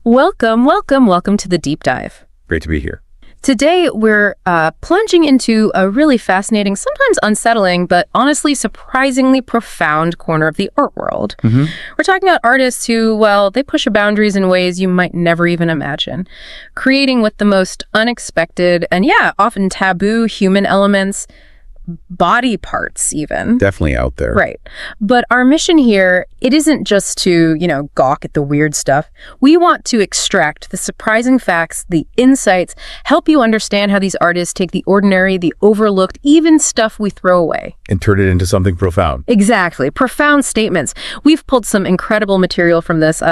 Welcome to the Deep Dive. Great to be here. Today, we're plunging into a really fascinating, sometimes unsettling, but honestly surprisingly profound corner of the art world. We're talking about artists who, well, they push boundaries in ways you might never even imagine, creating with the most unexpected and, often taboo human elements, body parts even. Definitely out there. Right. But our mission here, it isn't just to, gawk at the weird stuff. We want to extract the surprising facts, the insights, help you understand how these artists take the ordinary, the overlooked, even stuff we throw away. And turn it into something profound. Exactly. Profound statements. We've pulled some incredible material from this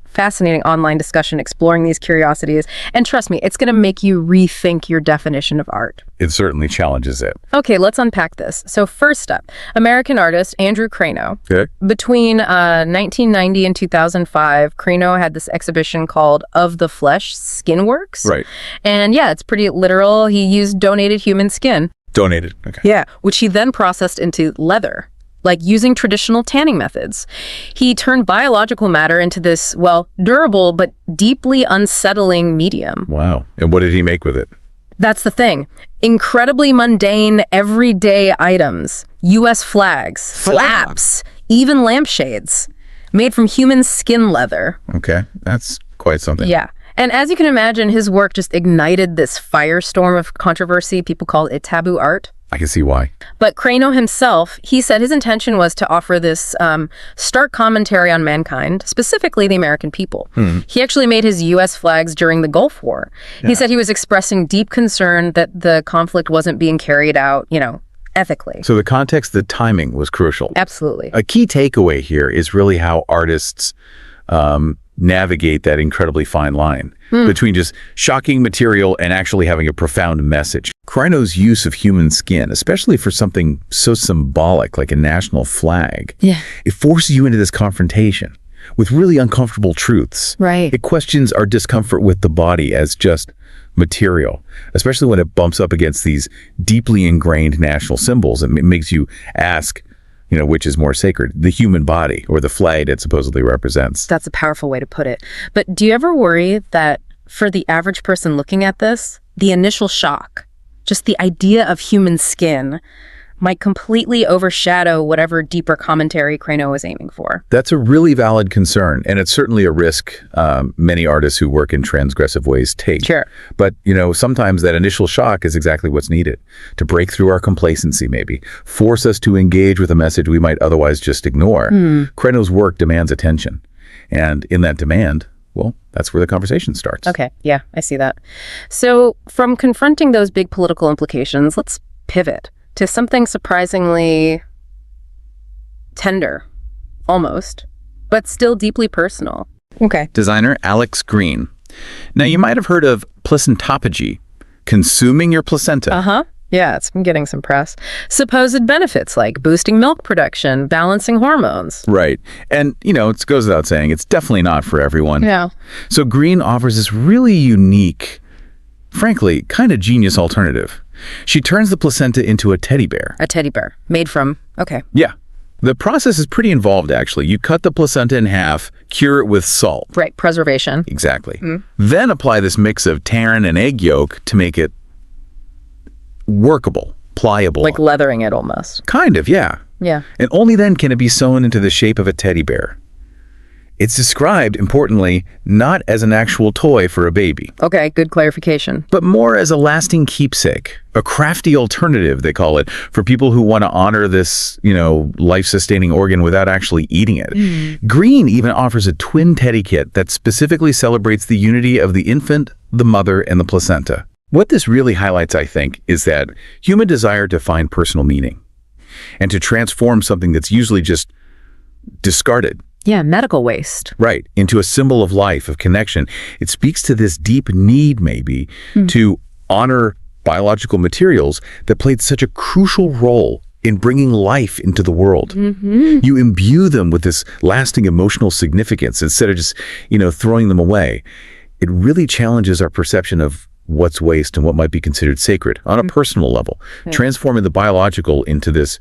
fascinating online discussion exploring these curiosities. And trust me, it's going to make you rethink your definition of art. It certainly challenges it. Okay, let's unpack this. So first up, American artist Andrew Crano. Okay. Between 1990 and 2005, Crano had this exhibition called Of the Flesh, Skin Works. Right. And it's pretty literal. He used donated human skin. Donated. Okay. Yeah, which he then processed into leather, like using traditional tanning methods. He turned biological matter into this, durable but deeply unsettling medium. Wow. And what did he make with it? That's the thing. Incredibly mundane, everyday items. U.S. flags, flaps, even lampshades, made from human skin leather. Okay. That's quite something. Yeah. And as you can imagine, his work just ignited this firestorm of controversy. People call it taboo art. I can see why. But Crano himself, he said his intention was to offer this stark commentary on mankind, specifically the American people. He actually made his U.S. flags during the Gulf War. He said he was expressing deep concern that the conflict wasn't being carried out, ethically. So the context, the timing was crucial. Absolutely. A key takeaway here is really how artists navigate that incredibly fine line between just shocking material and actually having a profound message. Crano's use of human skin, especially for something so symbolic like a national flag, it forces you into this confrontation with really uncomfortable truths. Right. It questions our discomfort with the body as just material, especially when it bumps up against these deeply ingrained national symbols. It makes you ask, which is more sacred, the human body or the flag it supposedly represents. That's a powerful way to put it. But do you ever worry that for the average person looking at this, the initial shock, just the idea of human skin, might completely overshadow whatever deeper commentary Crano was aiming for? That's a really valid concern, and it's certainly a risk many artists who work in transgressive ways take. Sure. But, sometimes that initial shock is exactly what's needed to break through our complacency, maybe, force us to engage with a message we might otherwise just ignore. Crano's work demands attention, and in that demand, that's where the conversation starts. Okay, yeah, I see that. So from confronting those big political implications, let's pivot to something surprisingly tender, almost, but still deeply personal. Okay. Designer Alex Green. Now, you might have heard of placentophagy, consuming your placenta. Yeah, it's been getting some press. Supposed benefits like boosting milk production, balancing hormones. Right. And, it goes without saying, it's definitely not for everyone. Yeah. So Green offers this really unique, frankly, kind of genius alternative. She turns the placenta into a teddy bear. A teddy bear made from, okay. Yeah. The process is pretty involved, actually. You cut the placenta in half, cure it with salt. Right, preservation. Exactly. Then apply this mix of tarin and egg yolk to make it workable, pliable. Like leathering it almost. Kind of, yeah. Yeah. And only then can it be sewn into the shape of a teddy bear. It's described, importantly, not as an actual toy for a baby. Okay, good clarification. But more as a lasting keepsake, a crafty alternative, they call it, for people who want to honor this, life-sustaining organ without actually eating it. Green even offers a twin teddy kit that specifically celebrates the unity of the infant, the mother, and the placenta. What this really highlights, I think, is that human desire to find personal meaning and to transform something that's usually just discarded. Yeah, medical waste. Right, into a symbol of life, of connection. It speaks to this deep need, maybe, to honor biological materials that played such a crucial role in bringing life into the world. You imbue them with this lasting emotional significance instead of just, throwing them away. It really challenges our perception of what's waste and what might be considered sacred on a personal level, transforming the biological into this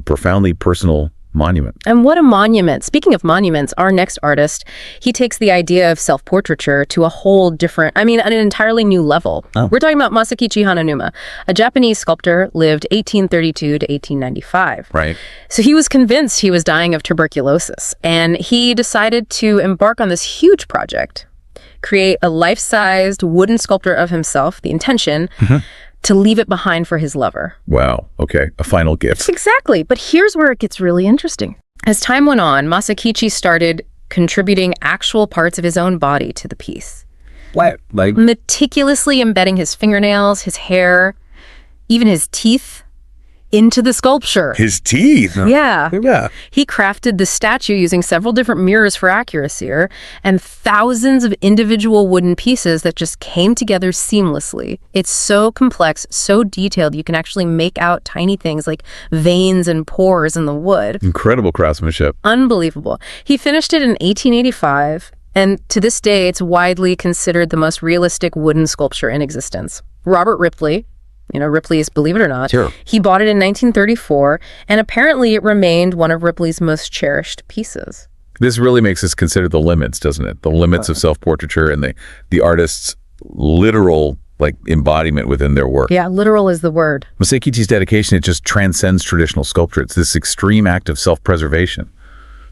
profoundly personal monument. And what a monument. Speaking of monuments, our next artist, he takes the idea of self-portraiture to a whole different, an entirely new level. Oh. We're talking about Masakichi Hananuma, a Japanese sculptor, lived 1832 to 1895. Right. So he was convinced he was dying of tuberculosis, and he decided to embark on this huge project, create a life-sized wooden sculpture of himself, the intention, to leave it behind for his lover. Wow. Okay. A final gift. Exactly. But here's where it gets really interesting. As time went on, Masakichi started contributing actual parts of his own body to the piece. What? Like Meticulously embedding his fingernails, his hair, even his teeth into the sculpture. his teeth. Yeah. Yeah. He crafted the statue using several different mirrors for accuracy and thousands of individual wooden pieces that just came together seamlessly. It's so complex, so detailed, you can actually make out tiny things like veins and pores in the wood. Incredible craftsmanship. Unbelievable. He finished it in 1885, and to this day, it's widely considered the most realistic wooden sculpture in existence. Robert Ripley, Ripley's Believe It or Not, Sure. he bought it in 1934, and apparently it remained one of Ripley's most cherished pieces. This really makes us consider the limits, doesn't it? The limits of self-portraiture and the artist's literal embodiment within their work. Yeah, literal is the word. Masakichi's dedication, it just transcends traditional sculpture. It's this extreme act of self-preservation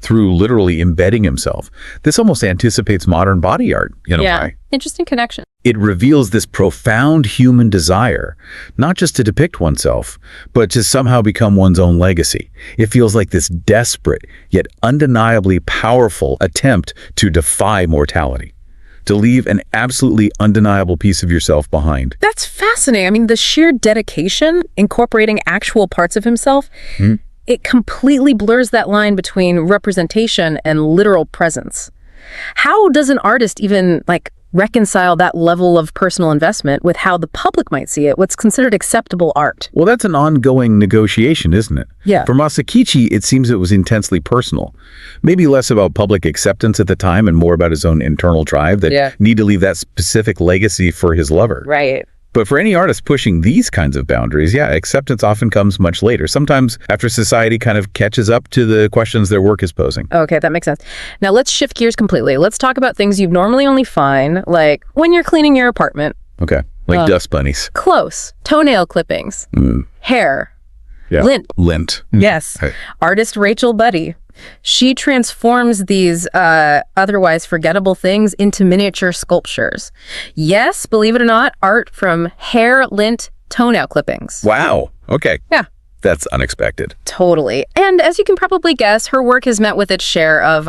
through literally embedding himself. This almost anticipates modern body art in a way. Interesting connection. It reveals this profound human desire, not just to depict oneself, but to somehow become one's own legacy. It feels like this desperate, yet undeniably powerful attempt to defy mortality, to leave an absolutely undeniable piece of yourself behind. That's fascinating. The sheer dedication, incorporating actual parts of himself, it completely blurs that line between representation and literal presence. How does an artist even reconcile that level of personal investment with how the public might see it, what's considered acceptable art? Well, that's an ongoing negotiation, isn't it? Yeah. For Masakichi, it seems it was intensely personal. Maybe less about public acceptance at the time and more about his own internal drive that need to leave that specific legacy for his lover. Right. But for any artist pushing these kinds of boundaries, acceptance often comes much later, sometimes after society kind of catches up to the questions their work is posing. Okay, that makes sense. Now let's shift gears completely. Let's talk about things you'd normally only find, like when you're cleaning your apartment. Okay, like dust bunnies. Close. Toenail clippings. Hair. Yeah. Lint. Yes. Hey. Artist Rachel Buddy. She transforms these otherwise forgettable things into miniature sculptures. Yes, believe it or not, art from hair, lint, toenail clippings. Wow. Okay. Yeah. That's unexpected. Totally. And as you can probably guess, her work has met with its share of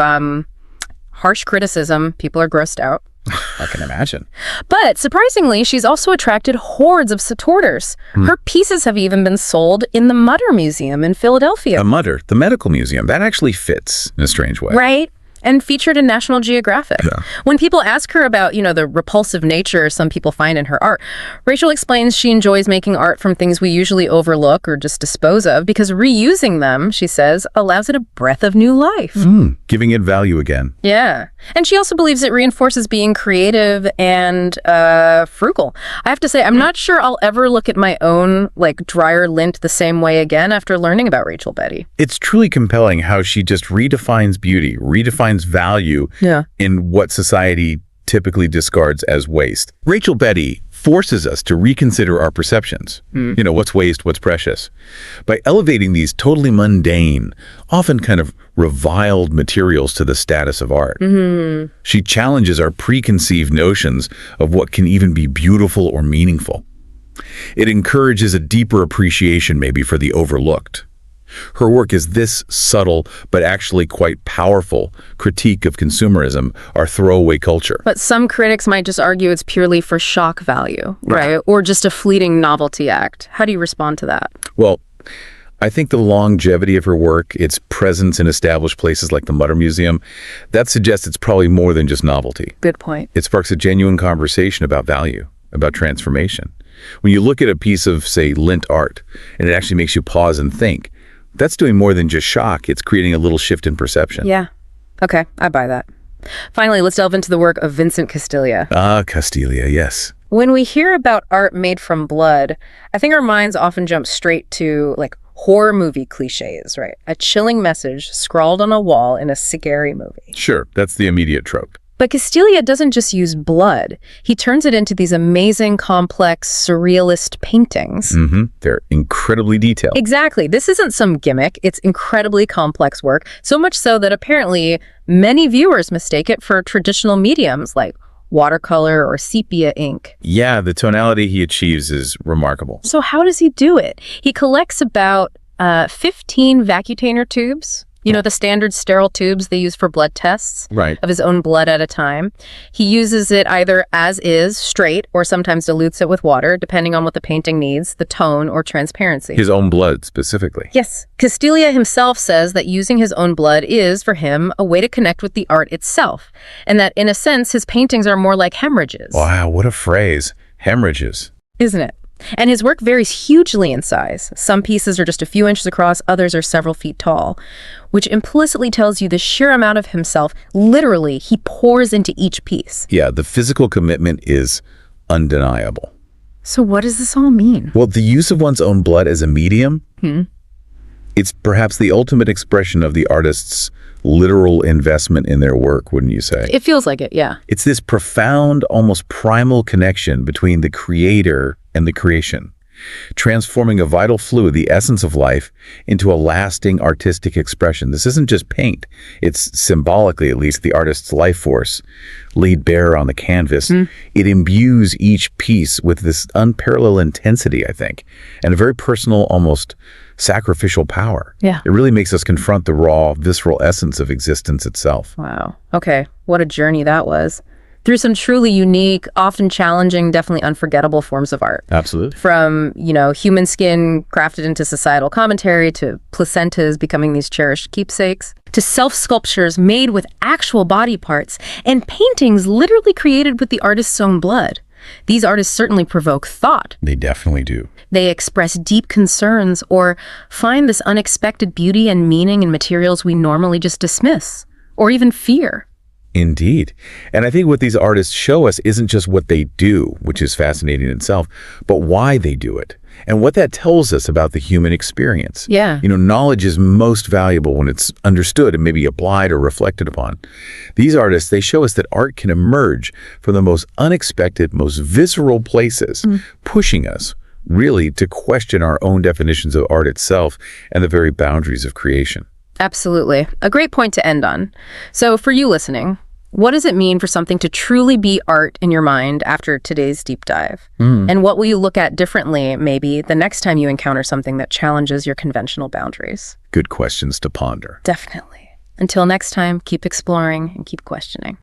harsh criticism. People are grossed out. I can imagine. But surprisingly, she's also attracted hordes of supporters. Her pieces have even been sold in the Mutter Museum in Philadelphia. A Mutter, the medical museum, that actually fits in a strange way. Right? And featured in National Geographic. Yeah. When people ask her about, the repulsive nature some people find in her art, Rachel explains she enjoys making art from things we usually overlook or just dispose of because reusing them, she says, allows it a breath of new life. Giving it value again. Yeah. And she also believes it reinforces being creative and frugal. I have to say, I'm not sure I'll ever look at my own dryer lint the same way again after learning about Rachel Buddy. It's truly compelling how she just redefines beauty, redefines value in what society typically discards as waste. Rachel Buddy forces us to reconsider our perceptions. What's waste, what's precious. By elevating these totally mundane, often kind of reviled materials to the status of art. She challenges our preconceived notions of what can even be beautiful or meaningful. It encourages a deeper appreciation maybe for the overlooked. Her work is this subtle, but actually quite powerful critique of consumerism, our throwaway culture. But some critics might just argue it's purely for shock value, right? Or just a fleeting novelty act. How do you respond to that? Well, I think the longevity of her work, its presence in established places like the Mutter Museum, that suggests it's probably more than just novelty. Good point. It sparks a genuine conversation about value, about transformation. When you look at a piece of, say, lint art, and it actually makes you pause and think, that's doing more than just shock. It's creating a little shift in perception. Yeah. Okay, I buy that. Finally, let's delve into the work of Vincent Castilla. Ah, Castilla, yes. When we hear about art made from blood, I think our minds often jump straight to horror movie cliches, right? A chilling message scrawled on a wall in a scary movie. Sure, that's the immediate trope. But Castiglia doesn't just use blood. He turns it into these amazing, complex, surrealist paintings. They're incredibly detailed. Exactly. This isn't some gimmick. It's incredibly complex work, so much so that apparently many viewers mistake it for traditional mediums like watercolor or sepia ink. Yeah, the tonality he achieves is remarkable. So how does he do it? He collects about 15 Vacutainer tubes. You know, the standard sterile tubes they use for blood tests of his own blood at a time. He uses it either as is, straight, or sometimes dilutes it with water, depending on what the painting needs, the tone or transparency. His own blood, specifically. Yes. Castiglia himself says that using his own blood is, for him, a way to connect with the art itself, and that, in a sense, his paintings are more like hemorrhages. Wow, what a phrase. Hemorrhages. Isn't it? And his work varies hugely in size. Some pieces are just a few inches across, others are several feet tall, which implicitly tells you the sheer amount of himself, literally, he pours into each piece. Yeah, the physical commitment is undeniable. So what does this all mean? Well, the use of one's own blood as a medium, it's perhaps the ultimate expression of the artist's literal investment in their work, wouldn't you say? It feels like it, yeah. It's this profound, almost primal connection between the creator and the creation, transforming a vital fluid, the essence of life, into a lasting artistic expression. This isn't just paint. It's symbolically, at least, the artist's life force laid bare on the canvas. It imbues each piece with this unparalleled intensity, I think, and a very personal, almost sacrificial power. Yeah. It really makes us confront the raw, visceral essence of existence itself. Wow. Okay. What a journey that was. Through some truly unique, often challenging, definitely unforgettable forms of art. Absolutely. From, human skin crafted into societal commentary, to placentas becoming these cherished keepsakes, to self-sculptures made with actual body parts, and paintings literally created with the artist's own blood. These artists certainly provoke thought. They definitely do. They express deep concerns or find this unexpected beauty and meaning in materials we normally just dismiss or even fear. Indeed. And I think what these artists show us isn't just what they do, which is fascinating in itself, but why they do it and what that tells us about the human experience. Yeah. Knowledge is most valuable when it's understood and maybe applied or reflected upon. These artists, they show us that art can emerge from the most unexpected, most visceral places, pushing us really to question our own definitions of art itself and the very boundaries of creation. Absolutely. A great point to end on. So for you listening, what does it mean for something to truly be art in your mind after today's deep dive? And what will you look at differently, maybe, the next time you encounter something that challenges your conventional boundaries? Good questions to ponder. Definitely. Until next time, keep exploring and keep questioning.